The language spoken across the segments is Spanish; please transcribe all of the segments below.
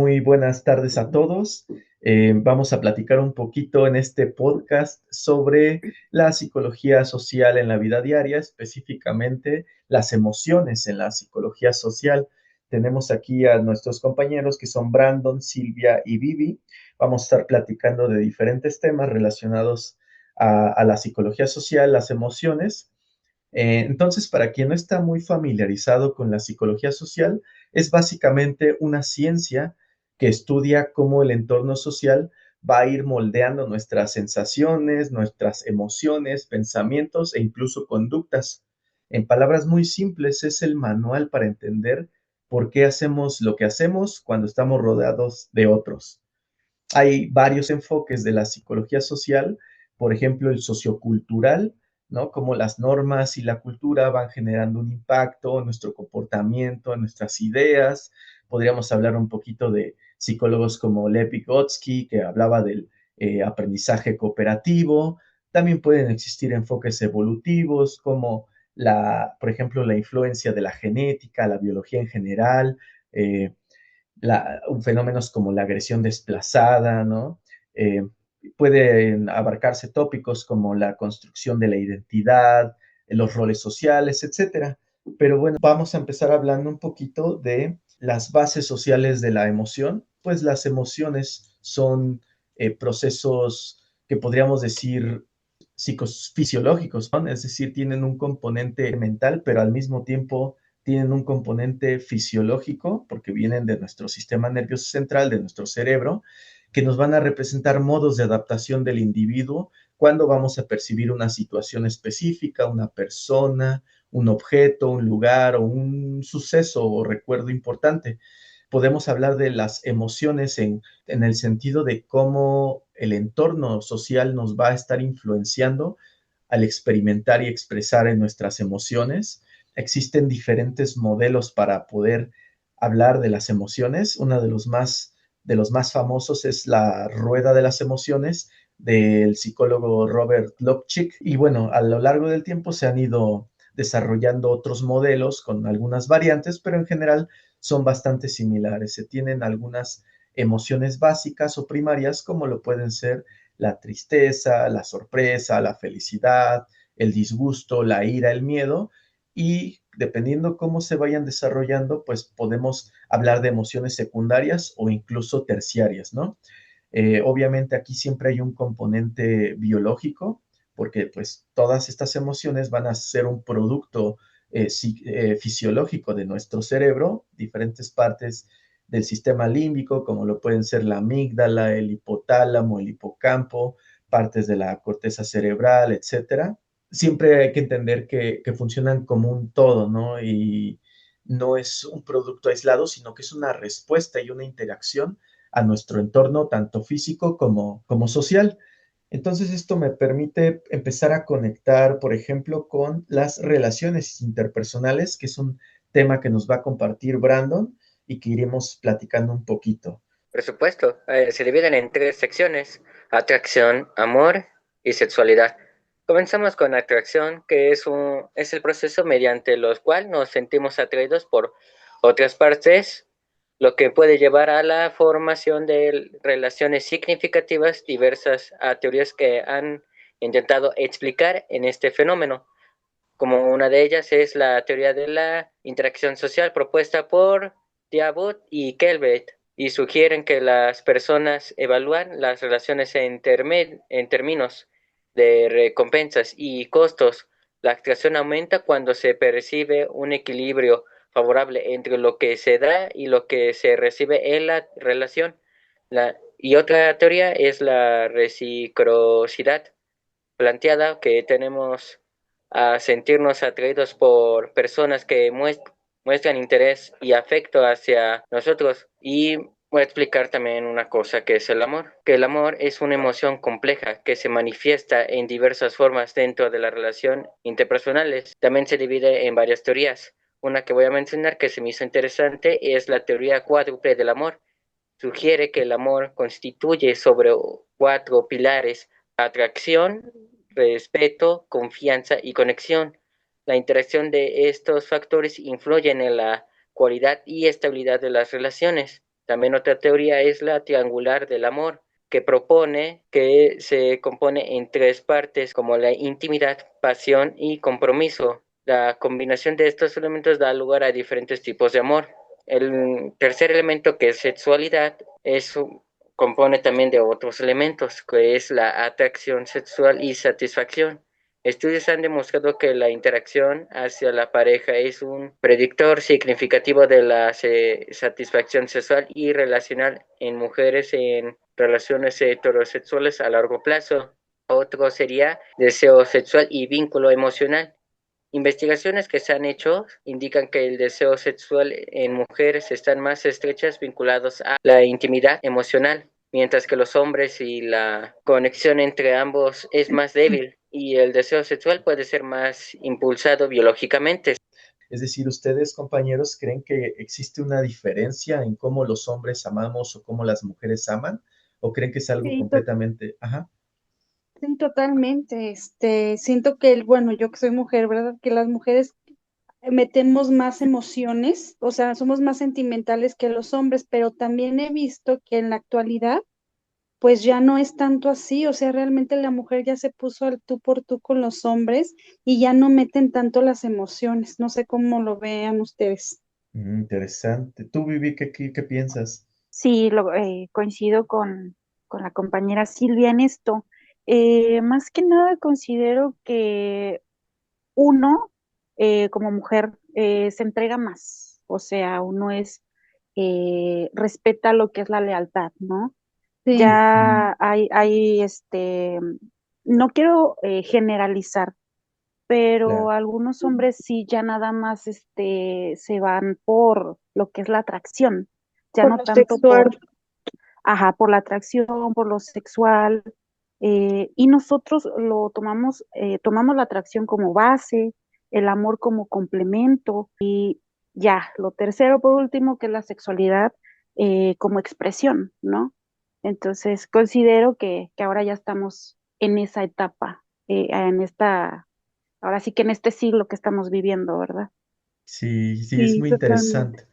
Muy buenas tardes a todos. Vamos a platicar un poquito en este podcast sobre la psicología social en la vida diaria, específicamente las emociones en la psicología social. Tenemos aquí a nuestros compañeros que son Brandon, Silvia y Vivi. Vamos a estar platicando de diferentes temas relacionados a la psicología social, las emociones. Entonces, para quien no está muy familiarizado con la psicología social, es básicamente una ciencia que estudia cómo el entorno social va a ir moldeando nuestras sensaciones, nuestras emociones, pensamientos e incluso conductas. En palabras muy simples, es el manual para entender por qué hacemos lo que hacemos cuando estamos rodeados de otros. Hay varios enfoques de la psicología social, por ejemplo, el sociocultural, ¿no? Cómo las normas y la cultura van generando un impacto en nuestro comportamiento, en nuestras ideas. Podríamos hablar un poquito de psicólogos como Lev Vygotsky, que hablaba del aprendizaje cooperativo. También pueden existir enfoques evolutivos, como por ejemplo, la influencia de la genética, la biología en general, eh, fenómenos como la agresión desplazada, ¿no? Eh, Pueden abarcarse tópicos como la construcción de la identidad, los roles sociales, etcétera. Pero bueno, vamos a empezar hablando un poquito de las bases sociales de la emoción. Pues las emociones son procesos que podríamos decir psicofisiológicos, ¿no? Es decir, tienen un componente mental, pero al mismo tiempo tienen un componente fisiológico, porque vienen de nuestro sistema nervioso central, de nuestro cerebro, que nos van a representar modos de adaptación del individuo cuando vamos a percibir una situación específica, una persona, un objeto, un lugar o un suceso o recuerdo importante. Podemos hablar de las emociones en el sentido de cómo el entorno social nos va a estar influenciando al experimentar y expresar en nuestras emociones. Existen diferentes modelos para poder hablar de las emociones. Uno de los más famosos es la rueda de las emociones del psicólogo Robert Lopchick. Y bueno, a lo largo del tiempo se han ido desarrollando otros modelos con algunas variantes, pero en general son bastante similares. Se tienen algunas emociones básicas o primarias, como lo pueden ser la tristeza, la sorpresa, la felicidad, el disgusto, la ira, el miedo, y dependiendo cómo se vayan desarrollando, pues podemos hablar de emociones secundarias o incluso terciarias, ¿no? Obviamente aquí siempre hay un componente biológico, porque pues todas estas emociones van a ser un producto fisiológico de nuestro cerebro, diferentes partes del sistema límbico, como lo pueden ser la amígdala, el hipotálamo, el hipocampo, partes de la corteza cerebral, etcétera. Siempre hay que entender que funcionan como un todo, ¿no? Y no es un producto aislado, sino que es una respuesta y una interacción a nuestro entorno, tanto físico como social. Entonces, esto me permite empezar a conectar, por ejemplo, con las relaciones interpersonales, que es un tema que nos va a compartir Brandon y que iremos platicando un poquito. Por supuesto, se dividen en tres secciones: atracción, amor y sexualidad. Comenzamos con atracción, que es el proceso mediante el cual nos sentimos atraídos por otras partes, lo que puede llevar a la formación de relaciones significativas diversas a teorías que han intentado explicar en este fenómeno. Como una de ellas es la teoría de la interacción social propuesta por Diabot y Kelvin, y sugieren que las personas evalúan las relaciones en términos de recompensas y costos. La atracción aumenta cuando se percibe un equilibrio favorable entre lo que se da y lo que se recibe en la relación. Y otra teoría es la reciprocidad, planteada que tenemos a sentirnos atraídos por personas que muestran interés y afecto hacia nosotros. Y voy a explicar también una cosa que es el amor, que el amor es una emoción compleja que se manifiesta en diversas formas dentro de las relaciones interpersonales. También se divide en varias teorías. Una que voy a mencionar que se me hizo interesante es la teoría cuádruple del amor. Sugiere que el amor constituye sobre cuatro pilares: atracción, respeto, confianza y conexión. La interacción de estos factores influyen en la cualidad y estabilidad de las relaciones. También otra teoría es la triangular del amor, que propone que se compone en tres partes, como la intimidad, pasión y compromiso. La combinación de estos elementos da lugar a diferentes tipos de amor. El tercer elemento, que es sexualidad, compone también de otros elementos, que es la atracción sexual y satisfacción. Estudios han demostrado que la interacción hacia la pareja es un predictor significativo de la satisfacción sexual y relacional en mujeres en relaciones heterosexuales a largo plazo. Otro sería deseo sexual y vínculo emocional. Investigaciones que se han hecho indican que el deseo sexual en mujeres están más estrechas vinculados a la intimidad emocional, mientras que los hombres y la conexión entre ambos es más débil y el deseo sexual puede ser más impulsado biológicamente. Es decir, ¿ustedes, compañeros, creen que existe una diferencia en cómo los hombres amamos o cómo las mujeres aman? ¿O creen que es algo Sí, completamente... Ajá, sí, totalmente. Siento que, bueno, yo que soy mujer, ¿verdad? Que las mujeres metemos más emociones, o sea, somos más sentimentales que los hombres, pero también he visto que en la actualidad, pues ya no es tanto así, o sea, realmente la mujer ya se puso al tú por tú con los hombres y ya no meten tanto las emociones. No sé cómo lo vean ustedes. interesante. ¿Tú, Vivi, qué piensas? Sí, coincido con la compañera Silvia en esto. Más que nada considero que uno, como mujer, se entrega más. O sea, uno respeta lo que es la lealtad, ¿no? Sí, Ya no quiero generalizar, pero Claro. algunos hombres sí ya nada más se van por lo que es la atracción, ya por no lo tanto por, sexual. ajá, por la atracción, por lo sexual, y nosotros tomamos la atracción como base, el amor como complemento, y ya, lo tercero por último, que es la sexualidad como expresión, ¿no? Entonces, considero que ahora ya estamos en esa etapa, ahora sí que en este siglo que estamos viviendo, ¿verdad? Sí, sí, es Sí, muy totalmente. interesante.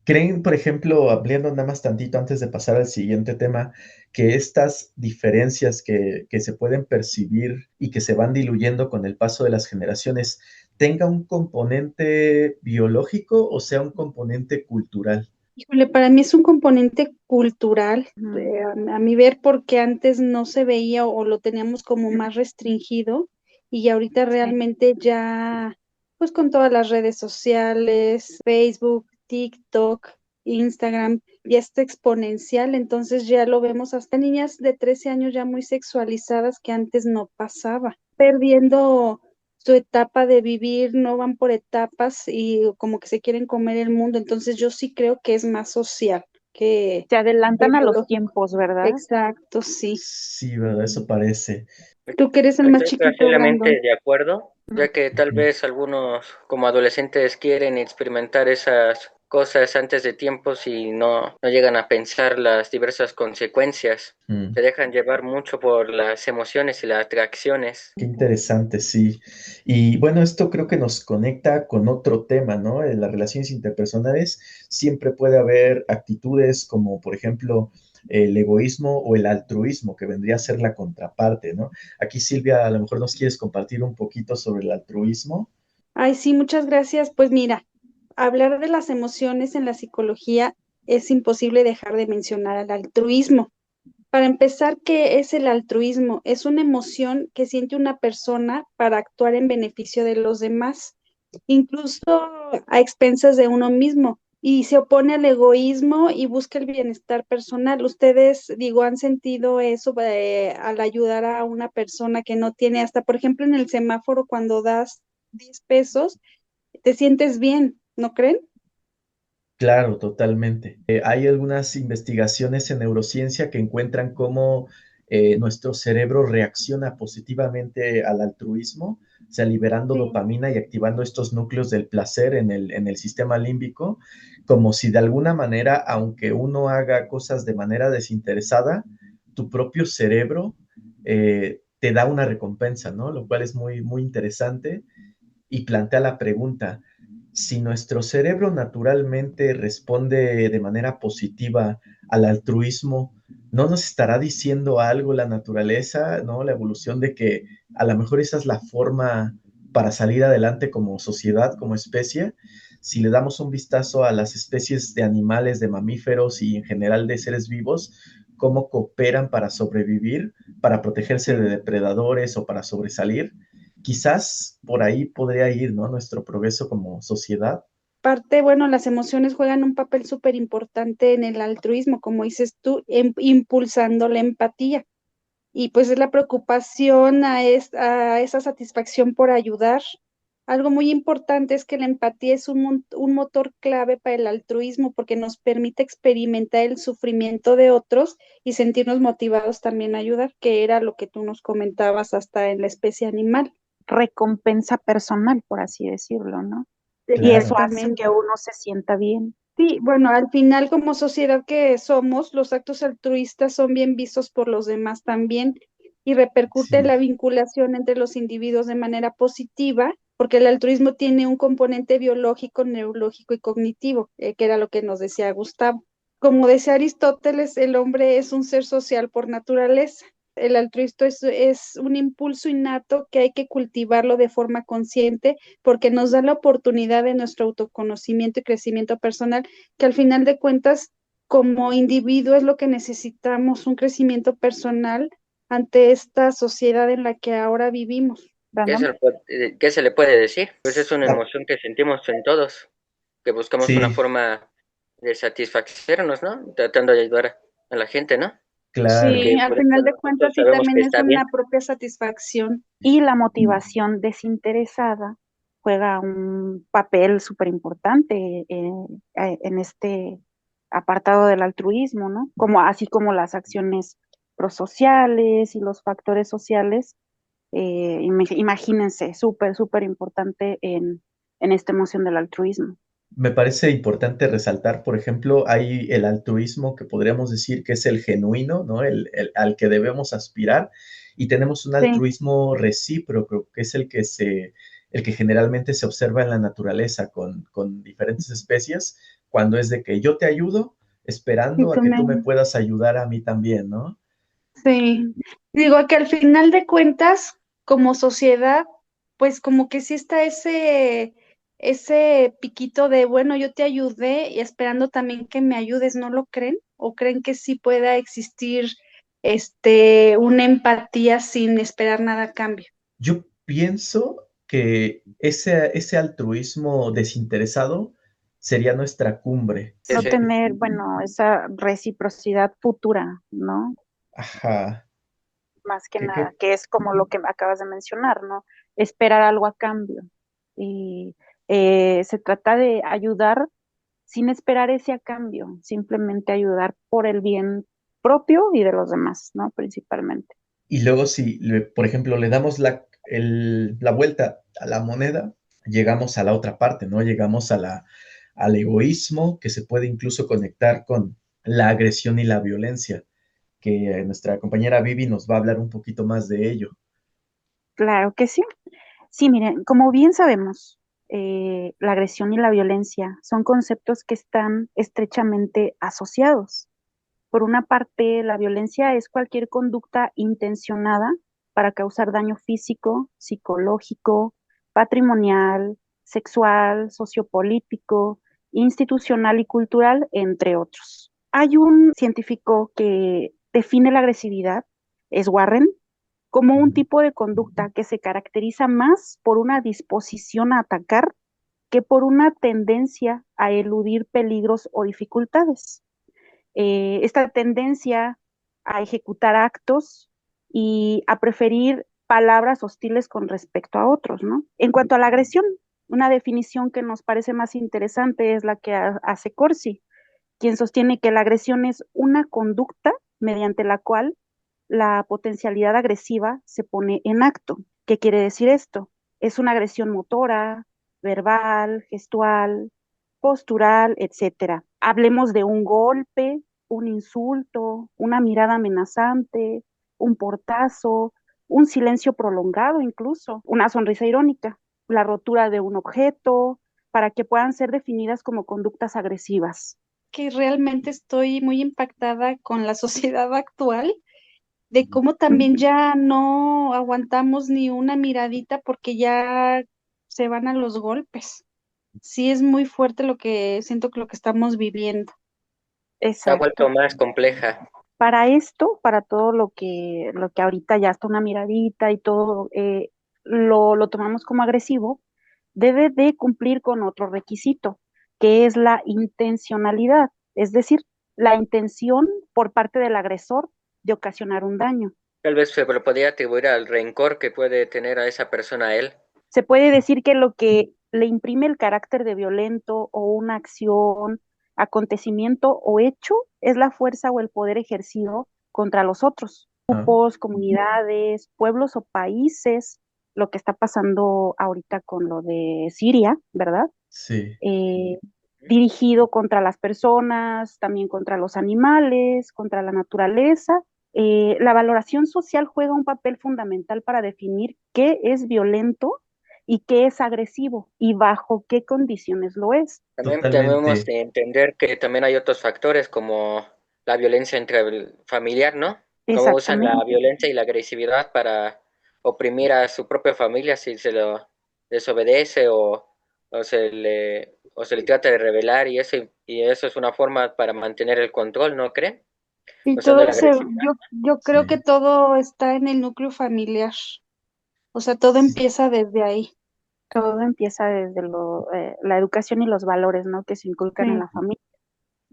¿Creen, por ejemplo, ampliando nada más tantito antes de pasar al siguiente tema, que estas diferencias que se pueden percibir y que se van diluyendo con el paso de las generaciones tenga un componente biológico o sea un componente cultural? Híjole, para mí es un componente cultural, Ujú. a mi ver, porque antes no se veía o lo teníamos como más restringido y ahorita Sí. realmente ya, pues con todas las redes sociales, Facebook, TikTok, Instagram, ya está exponencial, entonces ya lo vemos hasta niñas de 13 años ya muy sexualizadas que antes no pasaba, perdiendo su etapa de vivir, no van por etapas y como que se quieren comer el mundo. Entonces yo sí creo que es más social que Se adelantan a los biológico. tiempos, ¿verdad? Exacto, sí. Sí, ¿verdad? Eso parece. Tú que eres el más Estoy chiquito, Brandon. parcialmente de acuerdo, ya que tal Ujú. vez algunos como adolescentes quieren experimentar esas cosas antes de tiempos y no llegan a pensar las diversas consecuencias. Mm. Se dejan llevar mucho por las emociones y las atracciones. Qué interesante, sí. Y bueno, esto creo que nos conecta con otro tema, ¿no? En las relaciones interpersonales siempre puede haber actitudes como, por ejemplo, el egoísmo o el altruismo, que vendría a ser la contraparte, ¿no? Aquí, Silvia, a lo mejor nos quieres compartir un poquito sobre el altruismo. Ay, sí, muchas gracias. Pues mira, hablar de las emociones en la psicología es imposible dejar de mencionar al altruismo. Para empezar, ¿qué es el altruismo? Es una emoción que siente una persona para actuar en beneficio de los demás, incluso a expensas de uno mismo, y se opone al egoísmo y busca el bienestar personal. Ustedes, digo, han sentido eso al ayudar a una persona que no tiene, hasta por ejemplo en el semáforo cuando das 10 pesos, te sientes bien, ¿no creen? Claro, totalmente. Hay algunas investigaciones en neurociencia que encuentran cómo nuestro cerebro reacciona positivamente al altruismo, o sea, liberando Sí. dopamina y activando estos núcleos del placer en el sistema límbico, como si de alguna manera, aunque uno haga cosas de manera desinteresada, tu propio cerebro te da una recompensa, ¿no? Lo cual es muy, muy interesante y plantea la pregunta. si nuestro cerebro naturalmente responde de manera positiva al altruismo, ¿no nos estará diciendo algo la naturaleza, ¿no? La evolución de que a lo mejor esa es la forma para salir adelante como sociedad, como especie? Si le damos un vistazo a las especies de animales, de mamíferos y en general de seres vivos, cómo cooperan para sobrevivir, para protegerse de Sí. depredadores o para sobresalir, quizás por ahí podría ir, ¿no? Nuestro progreso como sociedad. Parte, bueno, las emociones juegan un papel súper importante en el altruismo, como dices tú, impulsando la empatía. Y pues es la preocupación a esa satisfacción por ayudar. Algo muy importante es que la empatía es un motor clave para el altruismo porque nos permite experimentar el sufrimiento de otros y sentirnos motivados también a ayudar, que era lo que tú nos comentabas hasta en la especie animal. Recompensa personal, por así decirlo, ¿no? Y eso Claro, hace Exactamente. que uno se sienta bien. Sí, bueno, al final como sociedad que somos, los actos altruistas son bien vistos por los demás también y repercute en sí, la vinculación entre los individuos de manera positiva, porque el altruismo tiene un componente biológico, neurológico y cognitivo, que era lo que nos decía Gustavo. Como decía Aristóteles, el hombre es un ser social por naturaleza. El altruismo es un impulso innato que hay que cultivarlo de forma consciente porque nos da la oportunidad de nuestro autoconocimiento y crecimiento personal, que al final de cuentas, como individuo es lo que necesitamos, un crecimiento personal ante esta sociedad en la que ahora vivimos. ¿Qué ¿Verdad? qué se le puede decir? Pues es una ah, emoción que sentimos en todos, que buscamos una sí, forma de satisfacernos, ¿no? Tratando de ayudar a la gente, ¿no? claro, Sí, Que al por eso final de nosotros cuentas sí sabemos que también es está bien. una propia satisfacción. Y la motivación desinteresada juega un papel súper importante en este apartado del altruismo, ¿no? Como, así como las acciones prosociales y los factores sociales, imagínense, súper, súper importante en esta emoción del altruismo. me parece importante resaltar, por ejemplo, hay el altruismo que podríamos decir que es el genuino, ¿no? Al que debemos aspirar, y tenemos un Sí, altruismo recíproco, que es el que generalmente se observa en la naturaleza con diferentes especies, cuando es de que yo te ayudo y esperando a tú que me... tú me puedas ayudar a mí también, ¿no? Sí, digo que al final de cuentas, como sociedad, pues como que sí está ese piquito de, bueno, yo te ayudé y esperando también que me ayudes, ¿no lo creen? ¿O creen que sí pueda existir una empatía sin esperar nada a cambio? Yo pienso que ese altruismo desinteresado sería nuestra cumbre. Sí, No sí. tener, bueno, esa reciprocidad futura, ¿no? Ajá. Más que nada, ¿Qué? que es como lo que acabas de mencionar, ¿no? Esperar algo a cambio. Y se trata de ayudar sin esperar ese a cambio, simplemente ayudar por el bien propio y de los demás, ¿no? Principalmente. Y luego si, por ejemplo, le damos la vuelta a la moneda, llegamos a la otra parte, ¿no? Llegamos al egoísmo, que se puede incluso conectar con la agresión y la violencia, que nuestra compañera Vivi nos va a hablar un poquito más de ello. Claro que sí. Sí, miren, como bien sabemos, la agresión y la violencia son conceptos que están estrechamente asociados. Por una parte, la violencia es cualquier conducta intencionada para causar daño físico, psicológico, patrimonial, sexual, sociopolítico, institucional y cultural, entre otros. Hay un científico que define la agresividad, es Warren, como un tipo de conducta que se caracteriza más por una disposición a atacar que por una tendencia a eludir peligros o dificultades. Esta tendencia a ejecutar actos y a preferir palabras hostiles con respecto a otros, ¿no? En cuanto a la agresión, una definición que nos parece más interesante es la que hace Corsi, quien sostiene que la agresión es una conducta mediante la cual la potencialidad agresiva se pone en acto. ¿Qué quiere decir esto? Es una agresión motora, verbal, gestual, postural, etcétera. Hablemos de un golpe, un insulto, una mirada amenazante, un portazo, un silencio prolongado incluso, una sonrisa irónica, la rotura de un objeto, para que puedan ser definidas como conductas agresivas. Que realmente estoy muy impactada con la sociedad actual, de cómo también ya no aguantamos ni una miradita porque ya se van a los golpes. Sí es muy fuerte lo que siento que lo que estamos viviendo. Se ha vuelto Exacto. más compleja. Para esto, para todo lo que ahorita ya está una miradita y todo, lo tomamos como agresivo, debe de cumplir con otro requisito, que es la intencionalidad, es decir, la intención por parte del agresor de ocasionar un daño. Tal vez se lo podría atribuir al rencor que puede tener a esa persona a él. Se puede decir que lo que le imprime el carácter de violento o una acción, acontecimiento o hecho es la fuerza o el poder ejercido contra los otros, Ah, grupos, comunidades, pueblos o países, lo que está pasando ahorita con lo de Siria, ¿verdad? sí, Eh, Dirigido contra las personas, también contra los animales, contra la naturaleza. La valoración social juega un papel fundamental para definir qué es violento y qué es agresivo y bajo qué condiciones lo es. También debemos totalmente. de entender que también hay otros factores como la violencia entre el familiar, ¿no? Cómo usan la Exactamente. violencia y la agresividad para oprimir a su propia familia si se lo desobedece o se le trata de rebelar y eso es una forma para mantener el control, ¿no creen? Y Usando todo la se, agresividad. yo creo que Sí, todo está en el núcleo familiar. O sea, todo sí, empieza desde ahí. Todo empieza desde la educación y los valores, ¿no? Que se inculcan en Sí. la familia.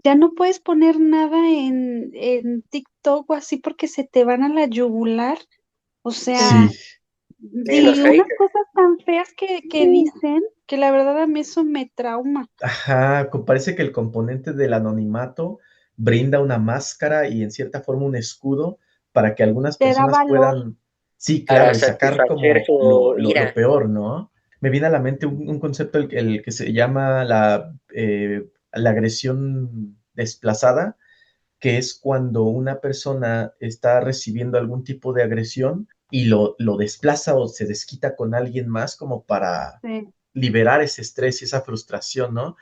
Ya no puedes poner nada en TikTok o así porque se te van a la yugular. O sea, sí, Y los y unas haters. cosas tan feas que dicen que la verdad a mí eso me trauma. ajá, parece que el componente del anonimato brinda una máscara y en cierta forma un escudo para que algunas Te da personas valor. puedan, sí, Para claro, y sacar satisfacer como su lo ira. peor, ¿no? Me viene a la mente un concepto el que se llama la agresión desplazada, que es cuando una persona está recibiendo algún tipo de agresión y lo desplaza o se desquita con alguien más como para Sí. liberar ese estrés y esa frustración, ¿no?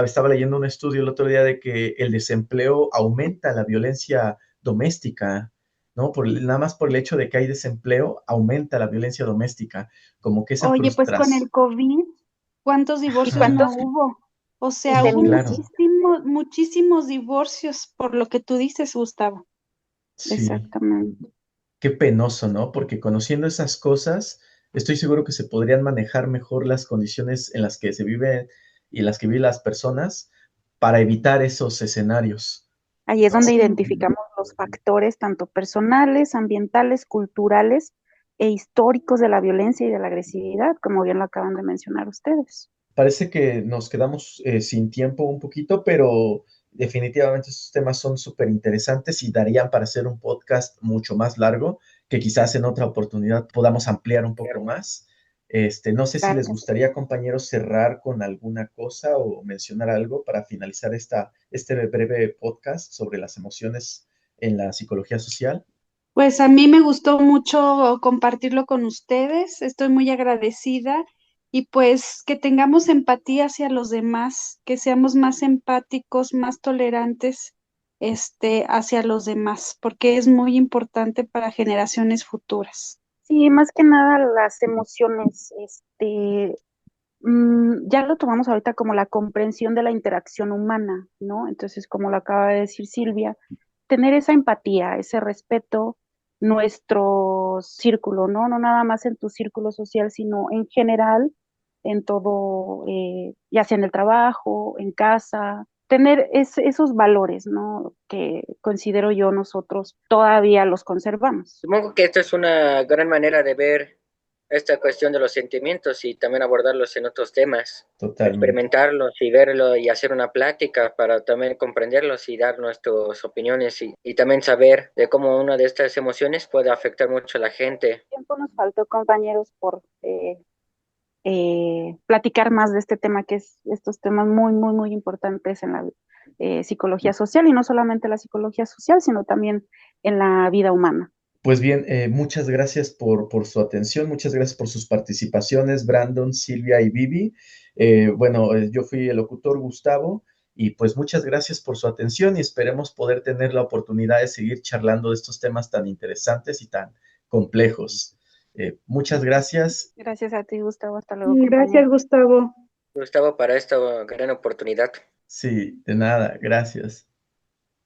Estaba leyendo un estudio el otro día de que el desempleo aumenta la violencia doméstica, ¿no? Nada más por el hecho de que hay desempleo, aumenta la violencia doméstica, como que esa Oye, pues con frustración. el COVID, ¿cuántos ¿Y divorcios Ajá, no cuántos? hubo? O Y sea, de hubo claro, muchísimos, muchísimos divorcios por lo que tú dices, Gustavo. sí. Exactamente. Qué penoso, ¿no? Porque conociendo esas cosas, estoy seguro que se podrían manejar mejor las condiciones en las que se vive y en las que viven las personas para evitar esos escenarios. Ahí es donde Sí. identificamos los factores tanto personales, ambientales, culturales e históricos de la violencia y de la agresividad, como bien lo acaban de mencionar ustedes. Parece que nos quedamos sin tiempo un poquito, pero definitivamente estos temas son súper interesantes y darían para hacer un podcast mucho más largo, que quizás en otra oportunidad podamos ampliar un poco más. No sé si Claro les que sí. gustaría, compañeros, cerrar con alguna cosa o mencionar algo para finalizar este breve podcast sobre las emociones en la psicología social. Pues a mí me gustó mucho compartirlo con ustedes, estoy muy agradecida y pues que tengamos empatía hacia los demás, que seamos más empáticos, más tolerantes, hacia los demás, porque es muy importante para generaciones futuras. Sí, más que nada las emociones, ya lo tomamos ahorita como la comprensión de la interacción humana, ¿no? Entonces, como lo acaba de decir Silvia, tener esa empatía, ese respeto, nuestro círculo, ¿no? No nada más en tu círculo social, sino en general, en todo, ya sea en el trabajo, en casa, tener esos valores, ¿no? Que considero yo nosotros todavía los conservamos. Supongo que esta es una gran manera de ver esta cuestión de los sentimientos y también abordarlos en otros temas, Totalmente. experimentarlos y verlo y hacer una plática para también comprenderlos y dar nuestras opiniones y también saber de cómo una de estas emociones puede afectar mucho a la gente. Tiempo nos faltó, compañeros, por platicar más de este tema, que es estos temas muy, muy, muy importantes en la psicología social y no solamente la psicología social, sino también en la vida humana. Pues bien, muchas gracias por su atención, muchas gracias por sus participaciones, Brandon, Silvia y Vivi. Bueno, yo fui el locutor Gustavo y pues muchas gracias por su atención y esperemos poder tener la oportunidad de seguir charlando de estos temas tan interesantes y tan complejos. Muchas gracias. Gracias a ti, Gustavo. Hasta luego, Gracias, compañero. Gustavo. Gustavo, para esta gran oportunidad. Sí, de nada, gracias.